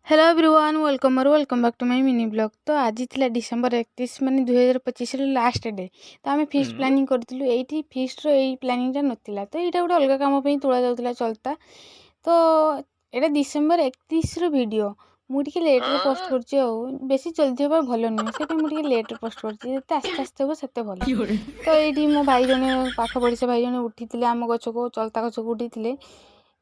Hello everyone welcome back to my mini blog. तो आज थी डिसेम्बर 31 माने 2025 लास्ट डे। तो आम फिस्ट प्लानिंग करूँ ये फिस्ट प्लानिंग नाला तो यहाँ गोटे अलग कम तुला जाऊला चलता। तो ये डिसेम्बर 31 वीडियो मुझे लेट्रे पोस्ट कर बेसी जल्दी हाँ भल नुहे से मुझे लेट्रे पोस्ट करते आस्ते आस्ते हम से भल। तो ये मो भाई जने पाख पड़ोसी भाई जने उठी आम गछ को चलता गछ को उठी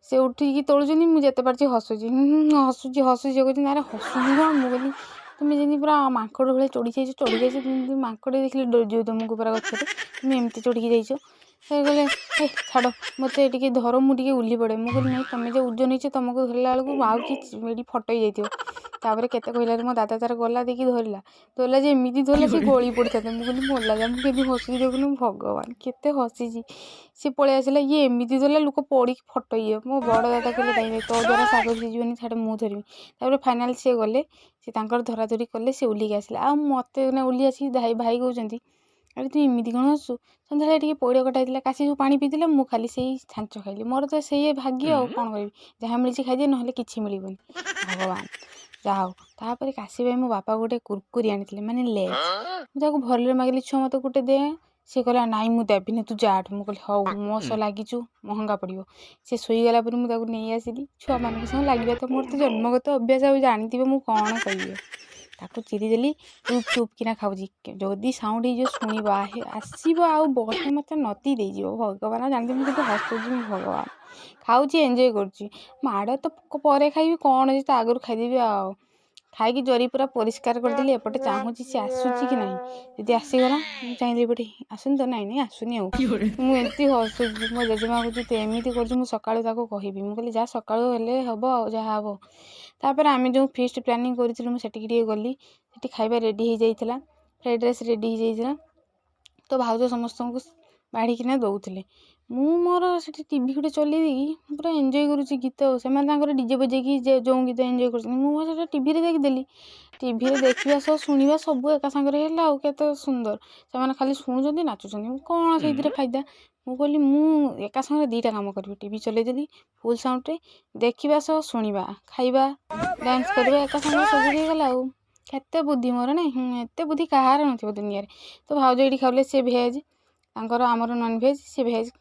से उठिकी तोलुनी मुझे पार्टी हसुची हसुची हसुची कहते अरे हसुनी कौन मुझे तुम्हें जमी पूरा माकड़ भाई चढ़ी जाइए तुम माकड़ देखिए डर तुमको पूरा गचर तुम एमती चढ़ी जाइए कहले हे छाड़ मत धर मुझे उल्ली पड़े मुझे नहीं तुम जो ओजन हो तुमको धरला बेलू आउ कि फटई जाइए केते कहला मो दादा तार गला देखिए धरला धरला जे एमती धरला सी गली पड़ता था मुझे मरला जा मुझे हसुची देखुन भगवान केते हसीची सी पलि आसला ये एमती धरला लोक पड़ी फटई मो बड़ दादा कहले नहीं तो द्वारा साग सीझी छाड़ मुझे धरमी फाइनाल सी गले सी धरा धरी कले सी उलिक आसला आ मत उली आसी भाई कहते अरे तुम एमती कौन हसु सन्ध्या टे पौड़ कटा काशी सब पा पीते मुझे खाली से छांच खाइली मोर तो से भाग्य आ कौन करी जहाँ मिली खाइदिए ना कि मिलबन भगवान जहा तापर काशी भाई मो बापा गोटे कुरकुरी आनी माने लेज मुझे भल मागिली छुआ मत गोटे दे सी कहला नाई मुझे देवी तू जाठ मुझे कहली हाँ मो सह लगिचु महंगा पड़ो सी शोगला मुझे नहीं आसली छुआ मान संग लगे तो मोर तो जन्मगत अभ्यास आ जानते मुझे कौन कह ताकू चिरीदेली चुप चुप किना खाऊँगी जदि साउंड हो शुणव आसब आ बहे मत नदी देज भगवान जानते मुझे हसुची भगवान खाऊँ एंजय करुँच माड़ तो पर खाइबी कौन अच्छे आगुरी खाईदेवी आ खाई जरी पूरा परिष्कार करदेली एपटे चाहूँगी सी आसूची कि ना जदि आसीगला चाहिए एपटे आसुनी तो नाई नहीं आसुनी मुझे हसुची मो जेजेमा कहे तू एमती कर सकालू कहबी मुझे कहली जहाँ सकालू हेले हम जहाँ हम तापर आम जो फिस्ट प्लानिंग करूँ मुझे गली से खाଇବା रेडी हो जाइला फ्राइड राइस रेडी हो जाइला तो भाउज समस्त को बाढ़िकिना दौले मु मोर से टीवी गोटे चलई देकी पूरा एंजय करुँच गीत से डीजे बजेकी जो गीत एंजय कर टीवी देखीदेली टीवी देखा सह शुणा सब एका सांगे है सुंदर से खाली शुणुंट नाचुं कौन से फायदा मुझे कहली मु एका सांगे दीटा काम करी टीवी चलईदेली फुल साउंड देखा सह शुणा खाଇବା डांस करवा एका सांगे सब गला केते बुद्धि मोर ना एत बुद्धि कहार न दुनिया तो भाउज ये खाऊले सी भेज तांकर आमर नॉनभेज सी भेज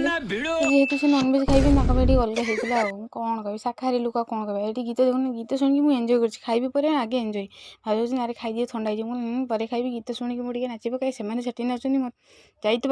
जेहेतु से नॉनभेज खाइबे अलग होता कौन कह शाकाहारी लोक कौन कह ये गीत देखुन गीत शुणी मुझे एंजय कर खाइबी पर आगे एंजय भाई अरे खाई थंडा पर खाइबी गीत शुणी मुझे नाचे पकाई से नाचुनी जाइए